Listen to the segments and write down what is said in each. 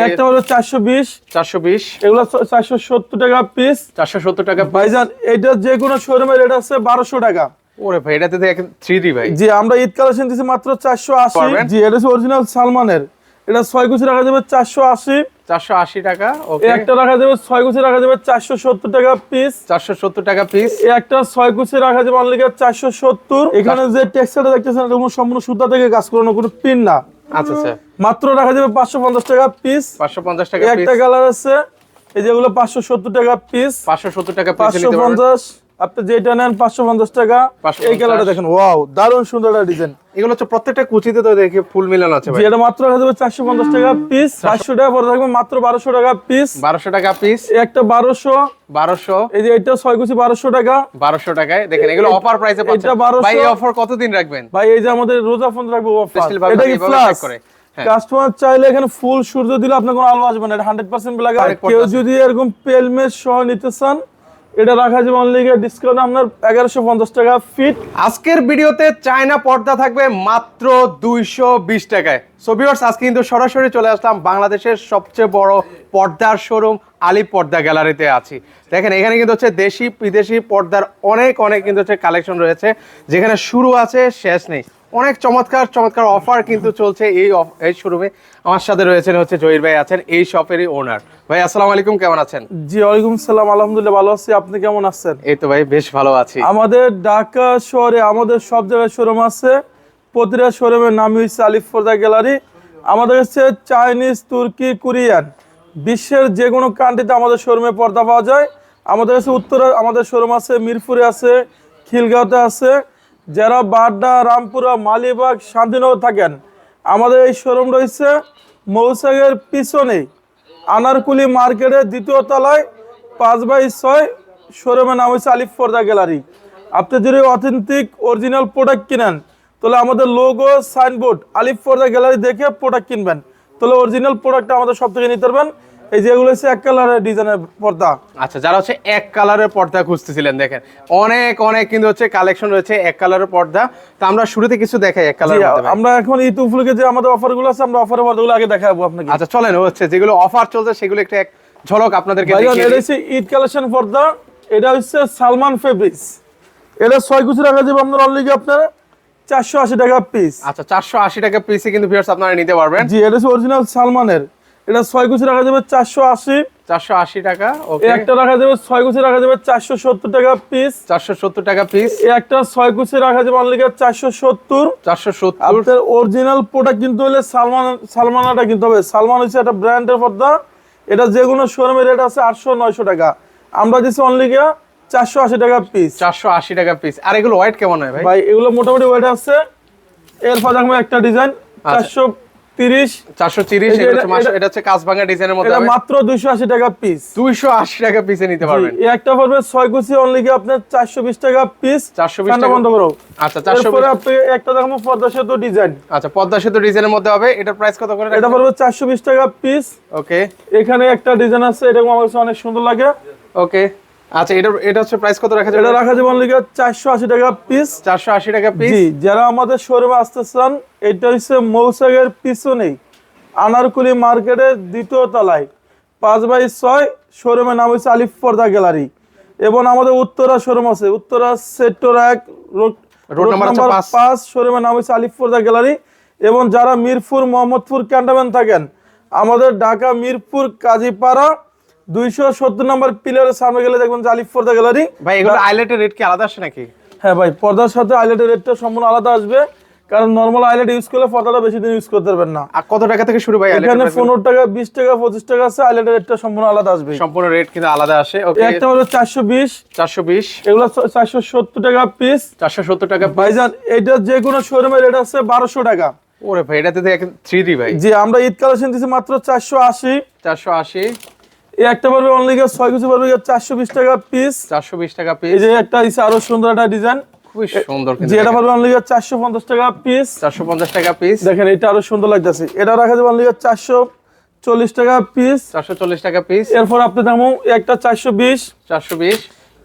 একটা হলো 420 420 এগুলো 470 টাকা পিস। 470 টাকা ভাইজান এটা যে কোনো শোরুমের রেট আছে 1200 টাকা। ওরে ভাই এটাতে তো 3D ভাই। জি আমরা ঈদ কালেকশন দিছি মাত্র 480। জি এটা হচ্ছে অরিজিনাল সালমানের। এটা 6 কুচি রাখা যাবে 480। 480 টাকা। ওকে একটা রাখা যাবে 6 কুচি রাখা যাবে 470 টাকা পিস। 470 টাকা পিস। একটা 6 কুচি রাখা যাবে অনলি 470। এখানে যে টেক্সচারটা দেখতেছেন এটা সম্পূর্ণ সুতা থেকে কাজ করানো, কোনো পিন না। আচ্ছা আচ্ছা মাত্র রাখা যাবে 550 টাকা পিস। 550 টাকা পিস। একটা কালার আছে এই যেগুলো 570 টাকা পিস। 570 টাকা পিস নিতে পারবেন। 550 আপনি যেটা নেন 550 টাকা। এই কালারটা দেখেন, ওয়াও দারুণ সুন্দর একটা ডিজাইন। এগুলো হচ্ছে প্রত্যেকটা কুচিতে তো দেখি ফুল মিলানো আছে ভাই। জি এটা মাত্র রাখা যাবে 450 টাকা পিস। 500 টাকা পড়ে থাকবে মাত্র 1200 টাকা পিস। 1200 টাকা পিস। একটা 1200 এই যে এটা 6 কুচি 1200 টাকা। 1200 টাকায় দেখেন এগুলো অফার প্রাইসে পাচ্ছেন। এটা 1200 ভাই এই অফার কতদিন রাখবেন? ভাই এই যে আমাদের রোজা ফোন রাখবো অফার। এটা কি ফ্লাশ করে কাস্টমার চাইলে এখানে ফুল সূর্য দিলে আপনার কোনো আলো আসবে না, এটা 100% ব্ল্যাক। আর কেউ যদি এরকম পেলমেজ সহ নিতে চান এটা রাখা যাবে অনলি ডিসকাউন্ট আপনার 1150 টাকা ফিট। আজকের ভিডিওতে চায়না পর্দা থাকবে মাত্র 220 টাকায়। সো ভিউয়ার্স আজকে কিন্তু সরাসরি চলে আসলাম বাংলাদেশের সবচেয়ে বড় পর্দার শোরুম আলী পর্দা গ্যালারিতে আছি। দেখেন এখানে কিন্তু হচ্ছে দেশি বিদেশি পর্দার অনেক কিন্তু হচ্ছে কালেকশন রয়েছে, যেখানে শুরু আছে শেষ নেই। অনেক চমৎকার অফার কিন্তু চলছে এই শোরুমে। আমার সাথে রয়েছেন হচ্ছে জহির ভাই, আছেন এই শপেরই ওনার। ভাই আসসালামু আলাইকুম, কেমন আছেন? জি ওয়ালাইকুম সালাম, আলহামদুলিল্লাহ ভালো আছি, আপনি কেমন আছেন? এই তো ভাই বেশ ভালো আছি। আমাদের ঢাকা শহরে আমাদের সব জায়গায় শোরুম আছে। প্রতিটা শোরুমের নাম হচ্ছে আলিফ পর্দা গ্যালারি। আমাদের কাছে চাইনিজ, তুর্কি, কোরিয়ান বিশ্বের যে কোনো কান্ট্রিতে আমাদের শোরুমে পর্দা পাওয়া যায়। আমাদের কাছে উত্তরে আমাদের শোরুম আছে, মিরপুরে আছে, খিলগাঁওতে আছে। যারা বাড্ডা, রামপুরা, মালিবাগ, শান্তিনগর থাকেন আমাদের এই শোরুম রয়েছে মৌসাগের পিছনেই আনারকুলি মার্কেটের 2য় তলায় 5/6 শোরুমের নাম হচ্ছে আলিফ পর্দা গ্যালারি। আপনি যদি অথেন্টিক অরিজিনাল প্রোডাক্ট কিনেন তাহলে আমাদের লোগো সাইনবোর্ড আলিফ পর্দা গ্যালারি দেখে প্রোডাক্ট কিনবেন, তাহলে অরিজিনাল প্রোডাক্টটা আমাদের সব থেকে নিতে পারবেন। এই যেগুলো হচ্ছে এক কালারের ডিজাইনের পর্দা। আচ্ছা যারা হচ্ছে এক কালারের পর্দা খুঁজতেছিলেন, দেখেন অনেক কিন্তু হচ্ছে কালেকশন রয়েছে এক কালারের পর্দা। তো আমরা শুরুতে কিছু দেখাই এক কালারের মধ্যে। আমরা এখন ঈদ উপলক্ষে যে আমাদের অফারগুলো আছে আমরা অফারের পর্দাগুলো আগে দেখাবো আপনাকে। আচ্ছা চলেন হচ্ছে যেগুলো অফার চলছে সেগুলো একটু এক ঝলক আপনাদেরকে দেখিয়ে এটা হচ্ছে ঈদ কালেকশন পর্দা। এটা হচ্ছে সালমান ফেব্রিক্স। এটা 6 কুচি রাখা যাবে আপনার অনলি আপনার 480 টাকা পিস। আচ্ছা 480 টাকা পিসে কিন্তু ভিউয়ার্স আপনারা নিতে পারবেন। জি এটা হচ্ছে অরিজিনাল সালমানের। এটা 6 কুচি রাখা যাবে 480 টাকা। ওকে একটা রাখা যাবে 6 কুচি রাখা যাবে 470 টাকা পিস। 470 টাকা পিস। একটা 6 কুচি রাখা যাবে অনলি 470। আপনার অরিজিনাল প্রোডাক্ট কিন্তু হলে সালমানাটা কিনতে হবে। সালমান হচ্ছে একটা ব্র্যান্ডের পর্দা। এটা যে কোনো শোরুমের রেট আছে 800-900 টাকা, আমরা দিচ্ছি অনলি 480 টাকা পিস। 480 টাকা পিস। আর এগুলো ওয়েট কেমন হয় ভাই? ভাই এগুলো মোটামুটি ওয়েট আছে। এরপর দেখো একটা ডিজাইন 430 এটা হচ্ছে কাঁচভাঙা ডিজাইনের মধ্যে। এটা মাত্র 280 টাকা পিস। 280 টাকা পিসে নিতে পারবেন। এই একটা পড়বে 6 কুচি অনলি আপনার 420 টাকা পিস। 420 টাকা বন্ধ করো। আচ্ছা 420 আপনি একটা দেখো পর্দা সেতু ডিজাইন। আচ্ছা পদ্মা সেতু ডিজাইনের মধ্যে হবে। এটার প্রাইস কত করে? এটা পড়বে 420 টাকা পিস। ওকে এখানে একটা ডিজাইন আছে, এটা আমার কাছে অনেক সুন্দর লাগে। ওকে আচ্ছা এটা হচ্ছে প্রাইস কত রাখা যাবে? এটা রাখা যাবে অনলি 480 টাকা পিস। 480 টাকা পিস। জি যারা আমাদের শোরুমে আসতে চান এটা হচ্ছে মৌসাগের পিছনেই আনারকুলি মার্কেটের 2য় তলায় 5/6 শোরুমের নাম হচ্ছে আলিফ পর্দা গ্যালারি। এবং আমাদের উত্তরা শোরুম আছে, উত্তরা সেক্টর 1 রোড নাম্বার 5 শোরুমের নাম হচ্ছে আলিফ পর্দা গ্যালারি। এবং যারা মিরপুর, মোহাম্মদপুর, ক্যান্টনমেন্ট থাকেন আমাদের ঢাকা মিরপুর কাজীপাড়া 270 নম্বর পিলারের সামনে গেলে দেখবেন যে আলিফ পর্দা গ্যালারি। ভাই এগুলো আইলেটের রেট কি আলাদা আসে নাকি? হ্যাঁ ভাই পর্দার সাথে আইলেটের রেটটা সম্পূর্ণ আলাদা আসবে, কারণ নরমাল আইলেট ইউজ করলে পর্দাটা বেশি দিন ইউজ করতে পারবেন না। আর কত টাকা থেকে শুরু ভাই? এখানে 15 টাকা, 20 টাকা, 25 টাকা আছে। আইলেটের রেটটা সম্পূর্ণ আলাদা আসবে। সম্পূর্ণ রেট কিন্তু আলাদা আসে। ওকে একটা হলো 420 এগুলো 470 টাকা পিস। 470 টাকা ভাইজান এটা যে কোনো শোরুমের রেট আছে 1200 টাকা। ওরে ভাই এটাতে তো 3D ভাই। জি আমরা ঈদ কালেকশন দিছি মাত্র 480। এই একটা পড়বে অনলি 6 কুচি পড়বে 420 টাকা পিস। 420 টাকা পিস। এই যে একটা আছে আরো সুন্দর একটা ডিজাইন, খুবই সুন্দর কিন্তু। যে এটা পড়বে অনলি 450 টাকা পিস। 450 টাকা পিস। দেখেন এটা আরো সুন্দর লাগতেছে। এটা রাখা যাবে অনলি 440 টাকা পিস। 440 টাকা পিস। এরপর আপনি দামও একটা 420।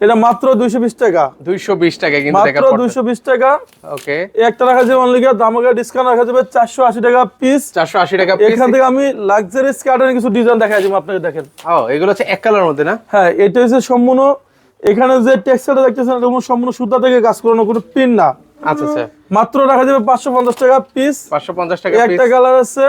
এটা মাত্র 220 টাকা, 220 টাকা কিন্তু মাত্র 220 টাকা। ওকে, একটা রাখা যাবে অনলি দামাকা ডিসকাউন্ট রাখা যাবে 480 টাকা পিস। 480 টাকা পিস। এখান থেকে আমি লাক্সারি স্কার্টের কিছু ডিজাইন দেখাই দিব আপনাকে, দেখেন। এগুলো হচ্ছে এক কালার মধ্যে না? হ্যাঁ, এটা হচ্ছে সম্পূর্ণ, এখানে যে টেক্সচারটা দেখতেছেন এটা সম্পূর্ণ সুতা থেকে কাজ করানো, কোনো পিন না। আচ্ছা আচ্ছা, মাত্র রাখা যাবে 550 টাকা পিস। 550 টাকা পিস। একটা কালার আছে,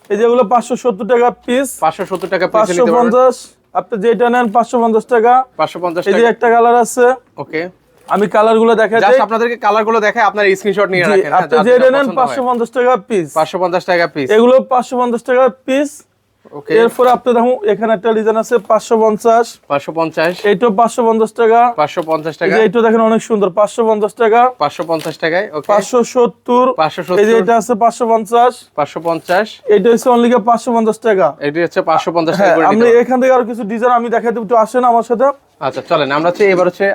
এই যেগুলো 570 টাকা পিস। 570 টাকা পিস নিতে পারবেন। 550, আপনি যেটা নেন 550 টাকা। 550 এই যে টাকা। একটা কালার আছে, ওকে, আমি কালার গুলো দেখাই দিই। জাস্ট আপনাদেরকে কালার গুলো দেখাই, আপনার স্ক্রিনশট নিয়ে রাখেন। আপনি যেটা নেন 550 টাকা পিস। 550 টাকা পিস, এগুলো 550 টাকা পিস। ওকে। এরপর আপনি দেখুন এখানে একটা ডিজাইন আছে 550, 550, এইটাও 550 টাকা। 550 এই টাকা, যে এইটা দেখেন অনেক সুন্দর, 550 টাকা। 550 টাকায়। ওকে, 570, 570, এই যে এটা আছে 550, 550, এইটা হচ্ছে অনলি 550 টাকা। এটি হচ্ছে 550 টাকা হ্যাঁ, করে আমি নিতে পারবেন। এখান থেকে আরো কিছু ডিজাইন আমি দেখাই দেব, একটু আসেন আমার সাথে। আচ্ছা চলেন, আমরা হচ্ছে এবার হচ্ছে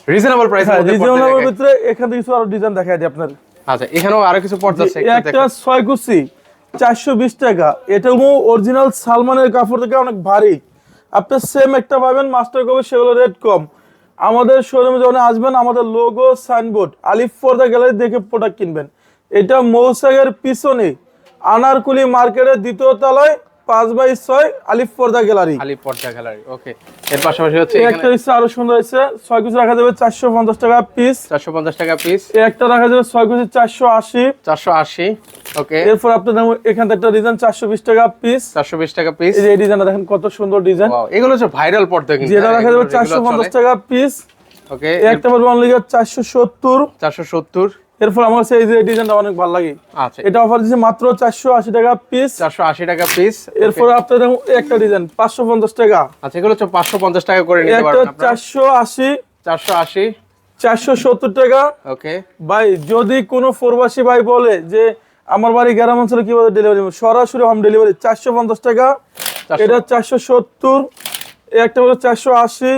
রিজনেবল প্রাইসের হ্যাঁ, মধ্যে পড়তে রিজনেবলের দেখাই। ভিতরে এখান থেকে কিছু আরো ডিজাইন দেখাই দিই আপনার। আচ্ছা, এখানেও আরো কিছু পর্দা আছে, একটু একটা দেখেন। 6 কুচি 420 টাকা। এটা অরিজিনাল সালমানের কাপড় থেকে অনেক ভারী। আপনি সেম একটা পাবেন মাস্টার কপি, সেগুলো রেট কম। আমাদের শোরুমে যখন আসবেন, আমাদের লোগো সাইনবোর্ড আলিফ পর্দা গ্যালারি দেখে প্রোডাক্ট কিনবেন। এটা মৌসাগের পিছনে আনারকুলি মার্কেটের দ্বিতীয় তলায় 5/6 আলিফ পর্দা গ্যালারি। আলী পর্দা গ্যালারি। ওকে, এর পাশাপাশি হচ্ছে এই এখানে একটা হচ্ছে আরো সুন্দর হচ্ছে, 6 কুচি রাখা যাবে 450 টাকা পিস। 450 টাকা পিস। এই একটা রাখা যাবে 6 কুচি 480। 480, ওকে। এরপর আপনি দেখুন এখান থেকে একটা ডিজাইন 420 টাকা পিস। 420 টাকা পিস। এই যে এই ডিজাইনটা দেখেন কত সুন্দর ডিজাইন। ওয়াও, এগুলো হচ্ছে ভাইরাল পর্দা কিন্তু। যেটা রাখা যাবে এগুলো regular 450 চলে। টাকা পিস। ওকে, একটা পারবো অনলি 470। 470, এরপর আমার কাছে এই যে ডিজাইনটা অনেক ভালো লাগে, আচ্ছা, এটা অফার দিচ্ছে মাত্র 480 টাকা পিস। 480 টাকা পিস। এরপর আপনি দেখুন একটা ডিজাইন 550 টাকা। আচ্ছা, এগুলো হচ্ছে 550 টাকা করে নিতে একটা পারবেন আপনারা। 480, 480, 470 টাকা। ওকে। ভাই যদি কোনো প্রবাসী ভাই বলে যে আমার বাড়ি গ্রাম অঞ্চলে কিভাবে ডেলিভারি, সরাসরি হোম ডেলিভারি 450 টাকা। 400 এটা 470, এই একটা হলো 480,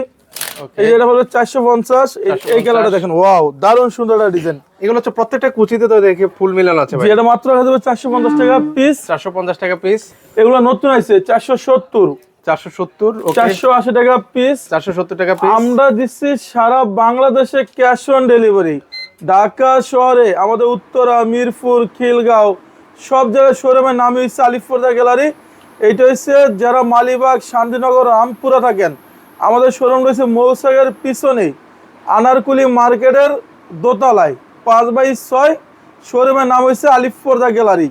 ওকে। এই যেটা হলো 450। এই কালারটা দেখেন, ওয়াও দারুণ সুন্দর একটা ডিজাইন। এগুলো হচ্ছে প্রত্যেকটা কুচিতে তো দেখি ফুল মিলানো আছে ভাই। যেটা মাত্র রাখা যাবে 450 টাকা পিস। 450 টাকা পিস। এগুলো নতুন আছে 470, 470, ওকে। 480 টাকা পিস। 470 টাকা পিস। আমরা দিচ্ছি সারা বাংলাদেশে ক্যাশ অন ডেলিভারি। ঢাকা শহরে আমাদের উত্তরা, মিরপুর, খিলগাঁও সব জায়গায় শোরুমের নামই হচ্ছে আলিফ পর্দা গ্যালারি। এইটা হচ্ছে যারা মালিবাগ, শান্তিনগর, রামপুরা থাকেন, আমাদের শোরুম রয়েছে মৌসাগের পিছনে আনারকুলি মার্কেটের দোতলায় 5/6। শোরুমের নাম হচ্ছে আলিফ পর্দা গ্যালারি।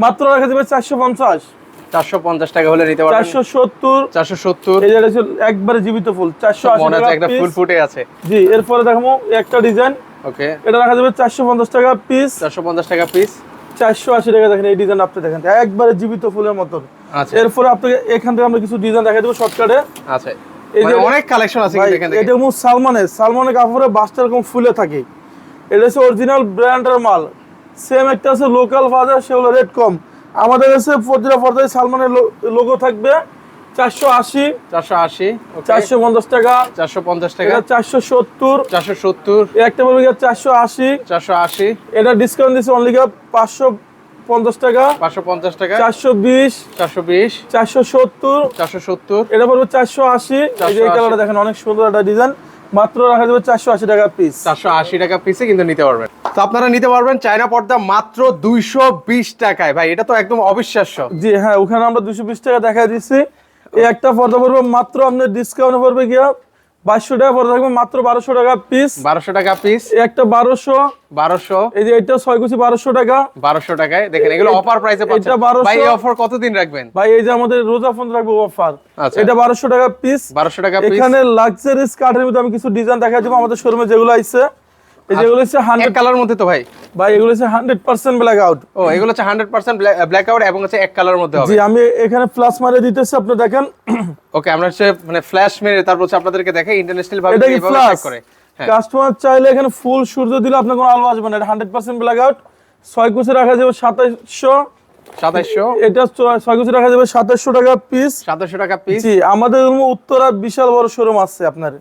মাত্র রাখা যাবে 450, 450 টাকা হলে নিতে পারবেন। 470, 470, এই যেটা হচ্ছে একবারে জীবিত ফুল 480 মনে টাকা হচ্ছে একটা পিস। ফুল ফুটে আছে। জি, এরপরে দেখাবো একটা ডিজাইন, ওকে, এটা রাখা যাবে 450 টাকা পিস। 450 টাকা পিস। 480 টাকা। দেখেন এই ডিজাইন আপনি দেখেন একবারে জীবিত ফুলের মতন। আচ্ছা, এরপরে আপনাকে এখান থেকে আমরা কিছু ডিজাইন দেখাই দেবো শর্টকাটে। আচ্ছা, এই যে অনেক কালেকশন আছে ভাই, কিন্তু এখান থেকে। এটা সালমানের কাপড়ে বাসটা এরকম ফুলে থাকে। এটা হচ্ছে অরিজিনাল ব্র্যান্ডের মাল। সেম একটা আছে লোকাল বাজার, সেগুলো রেট কম। আমাদের কাছে প্রতিটা পর্দায় সালমানের লোগো থাকবে। 480, 480, ওকে। 450 টাকা। 450 টাকা। এটা 470, 470, একটা বলবো 480। 480, এটা ডিসকাউন্ট দিচ্ছে অনলি 550 টাকা। 550 টাকা। 420, 420, 470, 470, এটা পড়বে 480। এই যে এই কালারটা দেখেন অনেক সুন্দর একটা ডিজাইন। মাত্র রাখা যাবে 480 টাকা পিস। 480 টাকা পিসে কিন্তু নিতে পারবেন। তো আপনারা নিতে পারবেন চায়না পর্দা মাত্র 220 টাকায়। ভাই এটা তো একদম অবিশ্বাস্য। জি হ্যাঁ, ওখানে আমরা 220 টাকা দেখা দিচ্ছি। এই একটা পর্দা পড়বে মাত্র আপনার ডিসকাউন্ট পড়বে গিয়া 2200 টাকা পর্দা থাকবে মাত্র 1200 টাকা পিস। 1200 টাকা পিস। এই একটা 1200, 1200, এই যে এটা 6 কুচি 1200 টাকা। 1200 টাকায় দেখেন, এগুলো অফার প্রাইসে পাচ্ছেন। এটা 1200 ভাই এই অফার কতদিন রাখবেন? ভাই এই যে আমাদের রোজা ফোন রাখবো অফার। আচ্ছা। এটা 1200 টাকা পিস। 1200 টাকা পিস। এখানে লাক্সারি স্কার্টের মধ্যে আমি কিছু ডিজাইন দেখাই দেবো আমাদের শোরুমে যেগুলো আইছে। এই যেগুলো হচ্ছে এক 100, কালার মধ্যে তো ভাই। ভাই এগুলো হচ্ছে 100% ব্ল্যাক আউট। ও, এগুলো হচ্ছে 100% ব্ল্যাক আউট এবং হচ্ছে এক কালার মধ্যে হবে। জি, আমি এখানে প্লাস মারে দিতেছি, আপনি দেখেন। ওকে, আমরা হচ্ছে মানে ফ্ল্যাশ মেরে তারপর হচ্ছে আপনাদেরকে দেখাই ইন্টারন্যাশনাল ভাবে এটা কি কিভাবে ফ্ল্যাশ চেক করে। হ্যাঁ, কাস্টমার চাইলে এখানে ফুল সূর্য দিলে আপনার কোনো আলো আসবে না। এটা 100% ব্ল্যাক আউট। 6 কুচি রাখা যাবে 2700। 2700, এটা 6 কুচি রাখা যাবে 2700 টাকা পিস। 2700 টাকা পিস। জি, আমাদের উত্তরা বিশাল বড় শোরুম আছে আপনার।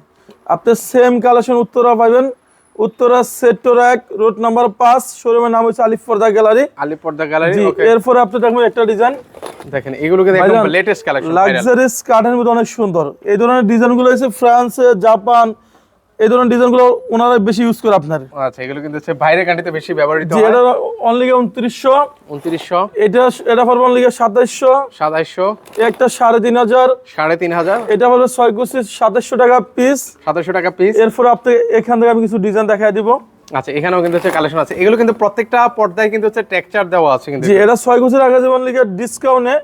আপনি সেম কালেকশন উত্তরা পাবেন। উত্তরা সেক্টর 1, রোড নাম্বার 5, শোরুমের নাম হচ্ছে আলিফ পর্দা গ্যালারি। আলিফ পর্দা গ্যালারি। জি, ওকে, এরপরে আপনি দেখবেন একটা ডিজাইন দেখেন এগুলোকে দেখুন, লেটেস্ট কালেকশন ভাইরাল। লাক্সারি স্কার্টের মধ্যে অনেক সুন্দর। এই ধরনের ডিজাইনগুলো হচ্ছে ফ্রান্সে, জাপান, এই ধরনের ডিজাইনগুলো ওনারা বেশি ইউজ করে আপনার। আচ্ছা, এগুলো কিন্তু হচ্ছে বাইরের কান্ট্রিতে বেশি ব্যবহৃত জি, হয়। এটা অনলি 2900, 2900, এটা পড়বে অনলি 2700, 2700, একটা 3500, 3500, এটা হলো 6 কুচি 2700 টাকা পিস। 2700 টাকা পিস। এরপর আপনি এখান থেকে আমি কিছু ডিজাইন দেখাই দিব। আচ্ছা, এখানেও কিন্তু হচ্ছে কালেকশন আছে। এগুলো কিন্তু প্রত্যেকটা পর্দায় কিন্তু হচ্ছে টেক্সচার দেওয়া আছে কিন্তু। জি, এটা 6 কুচি রাখা যাবে অনলি ডিসকাউন্টে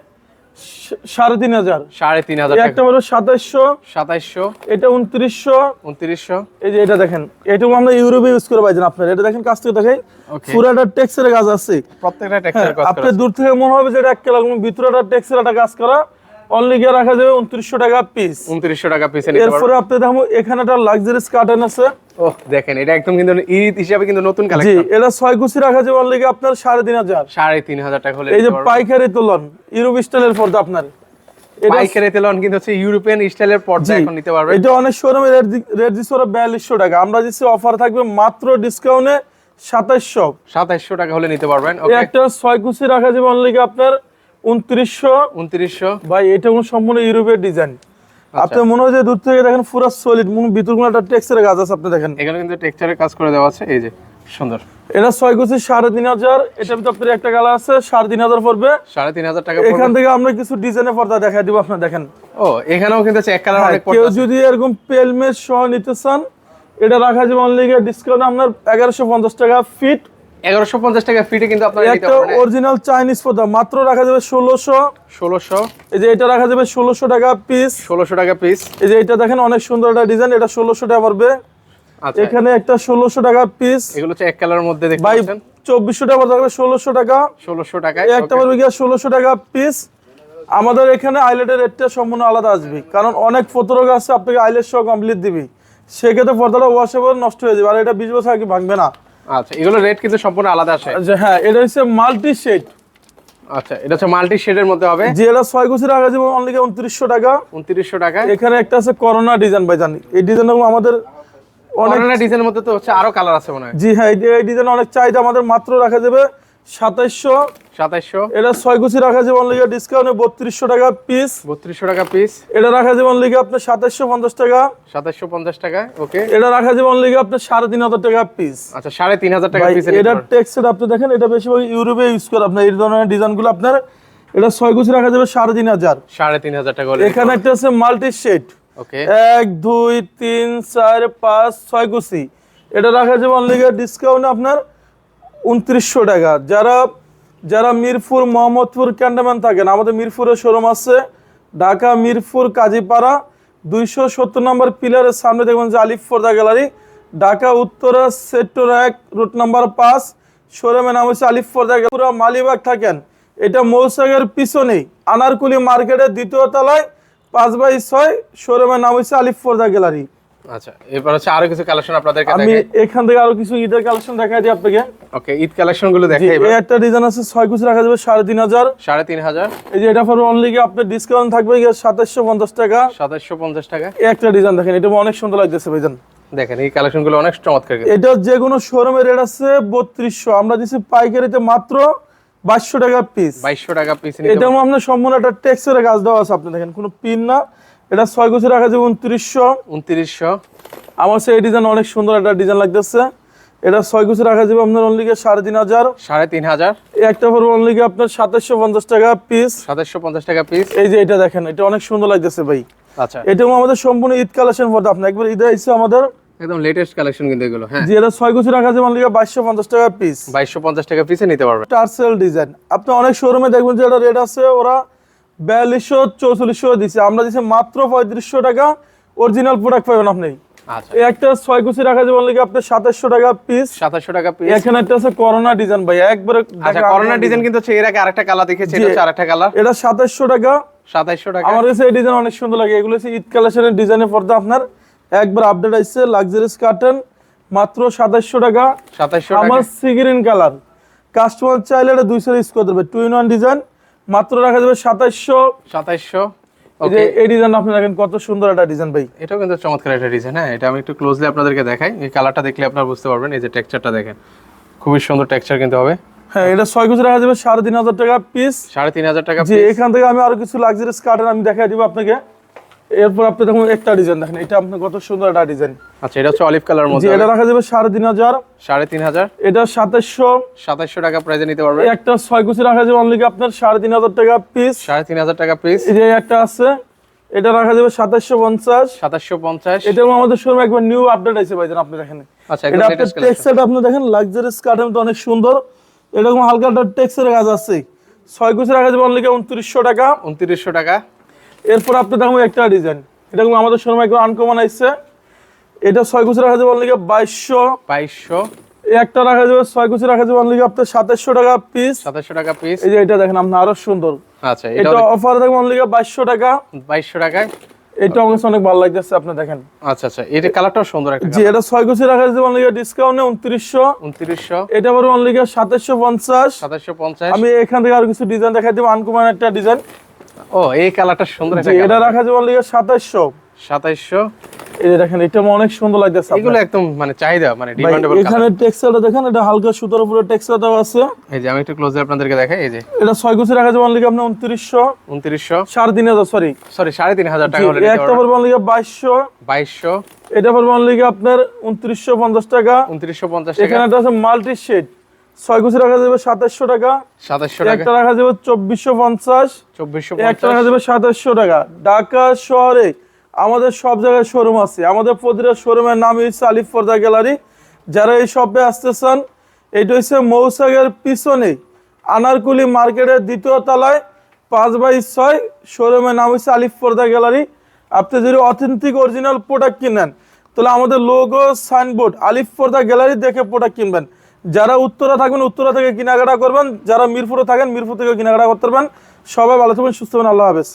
3500, 3500 টাকা। একটা হলো 2700, 2700, এটা 2900, 2900, এই যে এটা দেখেন, এটাও আমরা ইউরোপে ইউজ করে পাইছেন আপনার। এটা দেখেন কাজ থেকে দেখাই, Okay. পুরাটা টেক্সচারের কাজ আছে। প্রত্যেকটা টেক্সচার কাজ করা আপনি আছে। দূর থেকে মনে হবে যে এটা এক কালার, ভিতরেটা টেক্সচারটা কাজ করা। অনলি গিয়ে রাখা যাবে 2900 টাকা পিস। 2900 টাকা পিসে নিতে পারবেন। এরপরে আপনি দেখো এখানে একটা লাক্সারিয়াস কার্টেন আছে। ওহ, দেখেন এটা একদম কিন্তু ঈদ হিসাবে কিন্তু নতুন জি, কালেকশন। এটা 6 কুচি রাখা যাবে অনলি গিয়ে আপনার 3500। 3500 টাকা হলে এই যে নিতে পারবেন। পাইকারি তোলন ইউরোপ স্টাইলের পর্দা আপনার। এটা পাইকারি তেলন কিন্তু হচ্ছে ইউরোপিয়ান স্টাইলের পর্দা এখন নিতে পারবেন। এটা অনেক শোরুমে রেট দিচ্ছে ওরা 4200 টাকা, আমরা দিচ্ছি অফার থাকবে মাত্র ডিসকাউন্টে 2700। 2700 টাকা হলে নিতে পারবেন। এই ওকে, একটা 6 কুচি রাখা যাবে অনলি আপনার 2900। 2900, ভাই এটা কোনো সম্পূর্ণ ইউরোপের ডিজাইন। আপনি মনে হয় যে দূর থেকে দেখেন পুরো সলিড, ভিতর কোনো একটা টেক্সচারের কাজ আছে। আপনি দেখেন এখানে কিন্তু টেক্সচারের কাজ করে দেওয়া আছে। এই যে সুন্দর, এটা 6 কুচি 3500। এটার ভিতরে আপনার একটা কালার আছে 3500 পড়বে। 3500 টাকা এখান পড়বে। থেকে আমরা কিছু ডিজাইনের পর্দা দেখাই দিব, আপনি দেখেন। ও, এখানেও কিন্তু হচ্ছে এক কালার অনেক কেউ পর্দা আছে। যদি এরকম পেলমেট সহ নিতে চান, এটা রাখা যাবে অনলি ডিসকাউন্ট আপনার 1150 টাকা ফিট। 1150 টাকা ফিটে কিন্তু আপনারা নিতে একটা পারবেন। অরিজিনাল চাইনিজ পর্দা মাত্র রাখা যাবে 1600। 1600, এই যে এটা রাখা যাবে 1600 টাকা পিস। 1600 টাকা পিস। এই যে এটা দেখেন অনেক সুন্দর একটা ডিজাইন, এটা 1600 টাকা পড়বে। আচ্ছা, এখানে একটা 1600 টাকা পিস। এগুলো হচ্ছে এক কালারের মধ্যে দেখতে ভাই পাচ্ছেন। 2400 টাকা পড়বে 1600 টাকা। 1600 টাকায় এই একটা পড়বে গিয়া 1600 টাকা পিস। আমাদের এখানে আইলেটের রেটটা সম্পূর্ণ আলাদা আসবে, কারণ অনেক ফটোরোগ আছে আপনাকে আইলেট সহ কমপ্লিট দিবি, সেক্ষেত্রে পর্দাটা ওয়াশেবল নষ্ট হয়ে যাবে, আর এটা 20 বছর আগে ভাঙবে না। আচ্ছা, এগুলো রেট কিন্তু সম্পূর্ণ আলাদা আসে। যে হ্যাঁ, এটা হচ্ছে মাল্টি শেড। আচ্ছা, এটা হচ্ছে মাল্টি শেডের মধ্যে হবে। যে এটা 6 কুচি রাখা যাবে অনলি 2900 টাকা। 2900 টাকায়। এখানে একটা আছে করোনা ডিজাইন ভাই, জানি এই ডিজাইনগুলো আমাদের অনেক। অনেক ডিজাইনের মধ্যে তো হচ্ছে আরো কালার আছে মনে হয়। জি হ্যাঁ, এই ডিজাইন অনেক চাহিদা আমাদের, মাত্র রাখা যাবে 2700। 2700, এটা 6 কুচি রাখা যাবে অনলি ডিসকাউন্টে 3200 টাকা পিস। 3200 টাকা পিস। এটা রাখা যাবে অনলি আপনার 2750 টাকা। 2750 টাকা। ওকে, এটা রাখা যাবে অনলি আপনার 3500 টাকা পিস। আচ্ছা, 3500 টাকা ভাই পিসে এটা টেক্সচার আপনি দেখেন, এটা বেশিরভাগ ইউরোপে ইউজ করে আপনার এই ধরনের ডিজাইনগুলো আপনার। এটা 6 কুচি রাখা যাবে 3500। 3500 টাকা হলে এখানে একটা আছে মাল্টি শেড। ওকে, 1 2 3 4 5 6 কুচি। এটা রাখা যাবে অনলি ডিসকাউন্ট আপনার 2900 টাকা। যারা মিরপুর, মোহাম্মদপুর ক্যান্টনমেন্ট থাকেন, আমাদের মিরপুরের শোরুম আছে ঢাকা মিরপুর কাজীপাড়া 270 নম্বর পিলারের সামনে দেখবেন যে Alif Porda gallery. Dhaka Uttara sector 1 route number 5, শোরুমের নাম হচ্ছে আলিফ পর্দা গ্যালারি। পুরো মালিবাগ থাকেন, এটা মৌসাগের পিছনেই আনারকুলি মার্কেটের 2য় তলায় 5/6, শোরুমের নাম হচ্ছে আলিফ পর্দা গ্যালারি। আচ্ছা, এরপর হচ্ছে আরো কিছু কালেকশন আপনাদেরকে আমি দেখাই। এখান থেকে আরো কিছু ঈদের কালেকশন দেখাই দিই আপনাকে। ওকে, ঈদ কালেকশন গুলো দেখাই এই এবার। একটা ডিজাইন আছে 6 কুচি রাখা যাবে 3500। 3500, এই যে এটা ফর অনলি আপনার ডিসকাউন্ট থাকবে 2750 টাকা। 2750 টাকা। এই একটা ডিজাইন দেখেন, এটা অনেক সুন্দর লাগতেছে ভাইজান। দেখেন এই কালেকশন গুলো অনেক চমৎকার কিন্তু। এটা যে কোনো শোরুমের রেট আছে 3200, আমরা দিচ্ছি পাইকারিতে মাত্র 2200 টাকা পিস। 2200 টাকা পিস নিতে এটা আপনার সম্পূর্ণ একটা টেক্সচারের কাজ দেওয়া আছে, আপনি দেখেন কোনো পিন না। এটা 6 কুচি রাখা যাবে 2900। 2900, আমার কাছে এই ডিজাইন অনেক সুন্দর একটা ডিজাইন লাগতেছে। এটা 6 কুচি রাখা যাবে আপনার অনলি 3500। 3500, এই একটা পড়বে অনলি আপনার 2750 টাকা পিস। 2750 টাকা পিস। এই যে এটা দেখেন, এটা অনেক সুন্দর লাগতেছে ভাই। আচ্ছা, এটাও আমাদের সম্পূর্ণ ঈদ কালেকশন পড়তে, আপনি একবার ঈদে এসে আমাদের। একদম লেটেস্ট কালেকশন কিন্তু এগুলো। হ্যাঁ, যে এটা 6 কুচি রাখা যাবে অনলি 2250 টাকা পিস। 2250 টাকা পিসে নিতে পারবেন। টার্সেল ডিজাইন আপনি অনেক শোরুমে দেখবেন যে এটা রেট আছে ওরা 4200 4400 দিচ্ছে, আমরা দিচ্ছি মাত্র 3500 টাকা। অরিজিনাল প্রোডাক্ট পাবেন আপনি। আচ্ছা, এই একটা 6 কুচি রাখা যাবে অনলি আপনার 2700 টাকা পিস। 2700 টাকা পিস। এখানে একটা আছে করোনা ডিজাইন ভাই, একবারে আচ্ছা, করোনা ডিজাইন কিন্তু হচ্ছে এর আগে আরেকটা কালার দেখেছি, এটা হচ্ছে আরেকটা কালার। এটা 2700 টাকা। 2700 টাকা। আমার কাছে এই ডিজাইন অনেক সুন্দর লাগে, এগুলো হচ্ছে ঈদ কালেকশনের ডিজাইনের পর্দা আপনার, একবার আপডেট আসছে লাক্সারিয়াস কার্টেন, মাত্র 2700 টাকা। 2700 আমার টাকা। সি গ্রিন কালার, কাস্টমার চাইলে এটা 200 ইউজ করে দেবে, 2-in-1 ডিজাইন, মাত্র রাখা যাবে 2700। 2700, এই যে ওকে। এই ডিজাইন আপনি দেখেন কত সুন্দর একটা ডিজাইন ভাই। এটাও কিন্তু চমৎকার একটা ডিজাইন। হ্যাঁ, এটা আমি একটু ক্লোজলি আপনাদেরকে দেখাই, এই কালারটা দেখলে আপনারা বুঝতে পারবেন। এই যে টেক্সচারটা দেখেন, খুবই সুন্দর টেক্সচার কিন্তু হবে। হ্যাঁ, এটা 6 কুচি রাখা যাবে 3500 টাকা পিস। 3500 টাকা যে পিস। এখান থেকে আমি আরো কিছু লাক্সারিয়াস কার্টেন আমি দেখাই দিব আপনাকে। এরপর আপনি দেখুন একটা ডিজাইন দেখেন, এটা আপনার কত সুন্দর একটা ডিজাইন। আচ্ছা, এটা হচ্ছে অলিভ কালার জি, মধ্যে, এটা রাখা যাবে 3,500। 3,500, এটা 2700 টাকা প্রাইসে নিতে পারবে। একটা 6 কুচি রাখা যাবে অনলি আপনার 3,500 টাকা পিস। 3,500 টাকা পিস। এই যে একটা আছে, এটা রাখা যাবে 2750। 2750। এটা আমাদের শোরুমে একবার নিউ আপডেট আছে ভাইজান, আপনি দেখেন। আচ্ছা, এটা আপনার টেক্সচারটা আপনি দেখেন, লাক্সারিয়াস কাঠের মতো অনেক সুন্দর। এরকম হালকা একটা টেক্সচারের কাজ আছে। 6 কুচি রাখা যাবে অনলি 2900 টাকা। 2900 টাকা। এরপর আপনি দেখুন একটা ডিজাইন, এটা আমাদের শোরুমে একবার আনকমন আইছে। এটা 6 কুচি রাখা যাবে অনলি 2200। 2200। একটা রাখা যাবে 6 কুচি রাখা যাবে অনলি আপনার 2700 টাকা পিস। 2700 টাকা পিস। এই যে এটা দেখেন আপনি, আরো সুন্দর। আচ্ছা, এটা অফার থাকবে অনলি 2200 টাকা। 2200 টাকায়। এটা আমার কাছে অনেক ভালো লাগতেছে, আপনি দেখেন। আচ্ছা আচ্ছা, এটা কালারটাও সুন্দর একটা। জি, এটা 6 কুচি রাখা যাবে অনলি ডিসকাউন্টে 2900। 2900। এটা পড়বে অনলি 2750। 2750। আমি এখান থেকে আর কিছু ডিজাইন দেখাই দেব, আনকমন একটা ডিজাইন। ও, এই কালারটা সুন্দর একটা। এটা রাখা যাবে অনলি 2700। 2700। এই যে দেখেন, এটা অনেক সুন্দর লাগতেছে। এগুলো একদম মানে চাহিদা, মানে ডিমান্ডেবল কালার। এখানে টেক্সচারটা দেখেন, এটা হালকা সুতার উপরে টেক্সচার দেওয়া আছে। এই যে আমি একটু ক্লোজে আপনাদেরকে দেখাই। এই যে এটা 6 কুচি রাখা যাবে অনলি আপনি 2900। 2900। 3,500 সরি। 3,500 টাকা হলে নিতে একটা পারবেন। পড়বে অনলি 2200। 2200। এটা পড়বে অনলি আপনার 2950 টাকা। 2950 টাকা। এখানে একটা আছে মাল্টি শেড, 6 কুচি রাখা যাবে 2700 টাকা। 2700 টাকা। একটা রাখা যাবে 2450। একটা রাখা 2450। যাবে 2700 টাকা। ঢাকা শহরে আমাদের সব জায়গায় শোরুম আছে। আমাদের প্রতিটা শোরুমের নাম হচ্ছে আলিফ পর্দা গ্যালারি। যারা এই শপে আসতে চান, এটা হচ্ছে মৌসাগের পিছনে আনারকুলি মার্কেটের 2য় তলায় 5/6 শোরুমের নাম হচ্ছে আলিফ পর্দা গ্যালারি। আপনি যদি অথেন্টিক অরিজিনাল প্রোডাক্ট কিনেন, তাহলে আমাদের লোগো সাইনবোর্ড আলিফ পর্দা গ্যালারি দেখে প্রোডাক্ট কিনবেন। যারা উত্তরা থাকবেন উত্তরা থেকে কেনাকাটা করবেন, যারা মিরপুরে থাকেন মিরপুর থেকে কেনাকাটা করতে পারবেন। সবাই ভালো থাকবেন, সুস্থ থাকবেন, আল্লাহ হাফেজ।